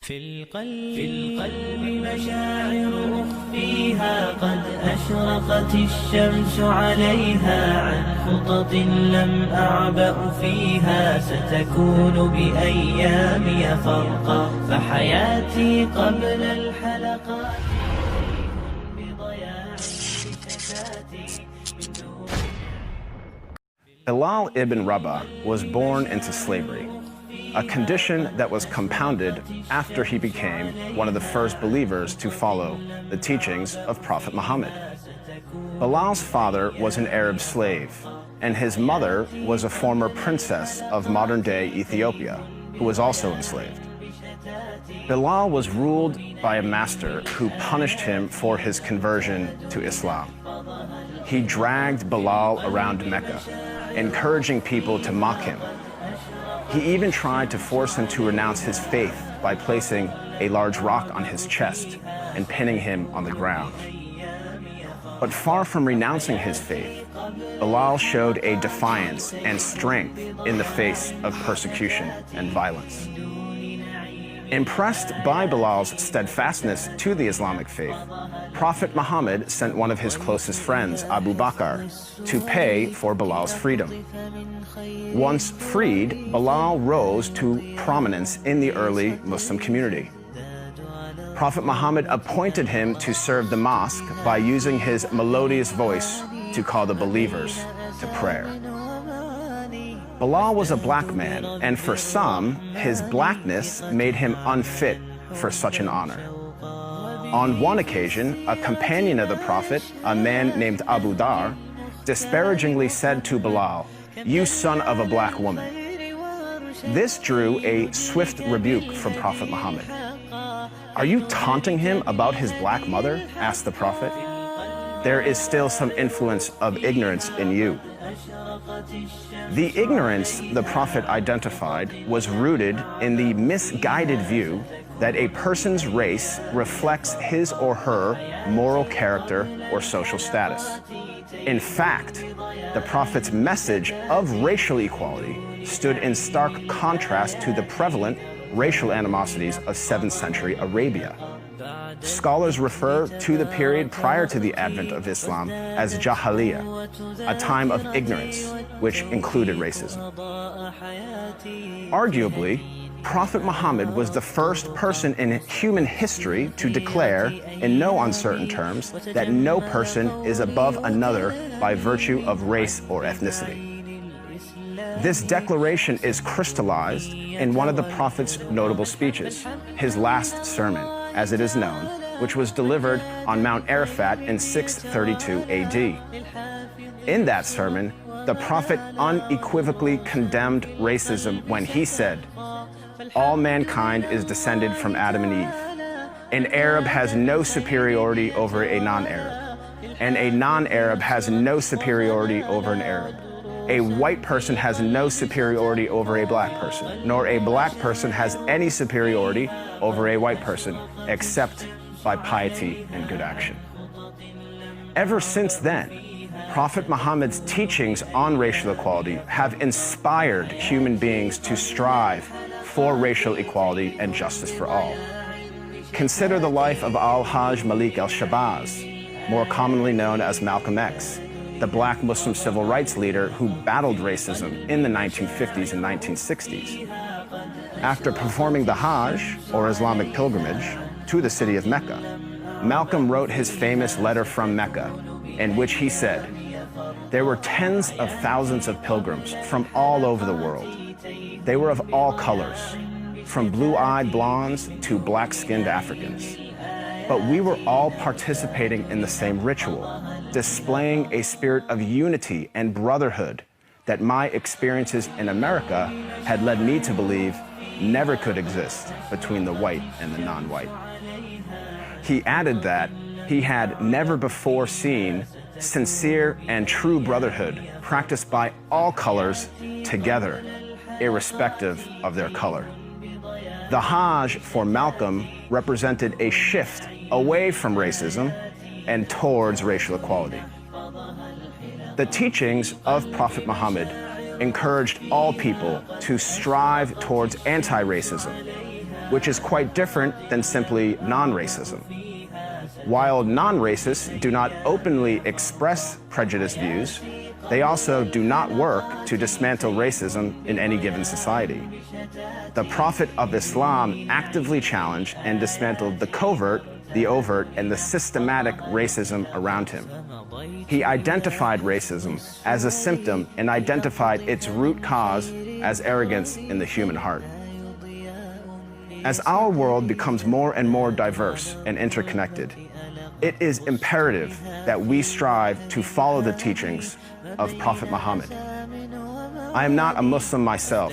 في القلب مشاعر أخفيها قد أشرقت الشمس عليها عن خطط لم أعبأ فيها ستكون بأيامي فرقا فحياتي قبل الحلقات بضياع شتاتي Bilal ibn Rabah was born into slavery, a condition that was compounded after he became one of the first believers to follow the teachings of Prophet Muhammad. Bilal's father was an Arab slave, and his mother was a former princess of modern-day Ethiopia, who was also enslaved. Bilal was ruled by a master who punished him for his conversion to Islam. He dragged Bilal around Mecca, encouraging people to mock him. He even tried to force him to renounce his faith by placing a large rock on his chest and pinning him on the ground. But far from renouncing his faith, Bilal showed a defiance and strength in the face of persecution and violence. Impressed by Bilal's steadfastness to the Islamic faith, Prophet Muhammad sent one of his closest friends, Abu Bakr, to pay for Bilal's freedom. Once freed, Bilal rose to prominence in the early Muslim community. Prophet Muhammad appointed him to serve the mosque by using his melodious voice to call the believers to prayer. Bilal was a black man, and for some, his blackness made him unfit for such an honor. On one occasion, a companion of the Prophet, a man named Abu Dar, disparagingly said to Bilal, "You son of a black woman." This drew a swift rebuke from Prophet Muhammad. "Are you taunting him about his black mother?" asked the Prophet. "There is still some influence of ignorance in you." The ignorance the Prophet identified was rooted in the misguided view that a person's race reflects his or her moral character or social status. In fact, the Prophet's message of racial equality stood in stark contrast to the prevalent racial animosities of 7th century Arabia. Scholars refer to the period prior to the advent of Islam as Jahiliyyah, a time of ignorance, which included racism. Arguably, Prophet Muhammad was the first person in human history to declare, in no uncertain terms, that no person is above another by virtue of race or ethnicity. This declaration is crystallized in one of the Prophet's notable speeches, his last sermon, as it is known, which was delivered on Mount Arafat in 632 AD. In that sermon, the Prophet unequivocally condemned racism when he said, "All mankind is descended from Adam and Eve. An Arab has no superiority over a non-Arab, and a non-Arab has no superiority over an Arab. A white person has no superiority over a black person, nor a black person has any superiority over a white person, except by piety and good action." Ever since then, Prophet Muhammad's teachings on racial equality have inspired human beings to strive for racial equality and justice for all. Consider the life of Al-Hajj Malik al-Shabazz, more commonly known as Malcolm X, the black Muslim civil rights leader who battled racism in the 1950s and 1960s. After performing the Hajj, or Islamic pilgrimage, to the city of Mecca, Malcolm wrote his famous letter from Mecca, in which he said, "There were tens of thousands of pilgrims from all over the world. They were of all colors, from blue-eyed blondes to black-skinned Africans. But we were all participating in the same ritual, displaying a spirit of unity and brotherhood that my experiences in America had led me to believe never could exist between the white and the non-white." He added that he had never before seen sincere and true brotherhood practiced by all colors together, irrespective of their color. The Hajj for Malcolm represented a shift away from racism and towards racial equality. The teachings of Prophet Muhammad encouraged all people to strive towards anti-racism, which is quite different than simply non-racism. While non-racists do not openly express prejudiced views, they also do not work to dismantle racism in any given society. The Prophet of Islam actively challenged and dismantled the covert, the overt, and the systematic racism around him. He identified racism as a symptom and identified its root cause as arrogance in the human heart. As our world becomes more and more diverse and interconnected, it is imperative that we strive to follow the teachings of Prophet Muhammad. I am not a Muslim myself,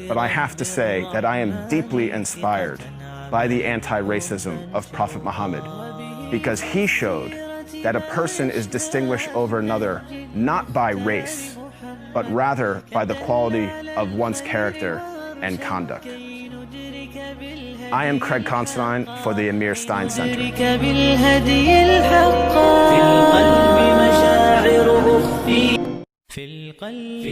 but I have to say that I am deeply inspired by the anti-racism of Prophet Muhammad, because he showed that a person is distinguished over another not by race, but rather by the quality of one's character and conduct. I am Craig Constantine for the Amir Stein Center. في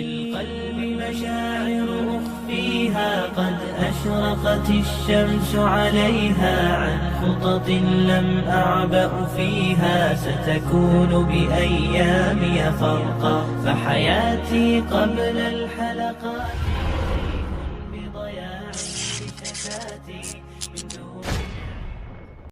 القلب مشاعر أخفيها قد أشرقت الشمس عليها عن خطط لم أعبأ فيها ستكون بأيامي فرقا فحياتي قبل الحلقات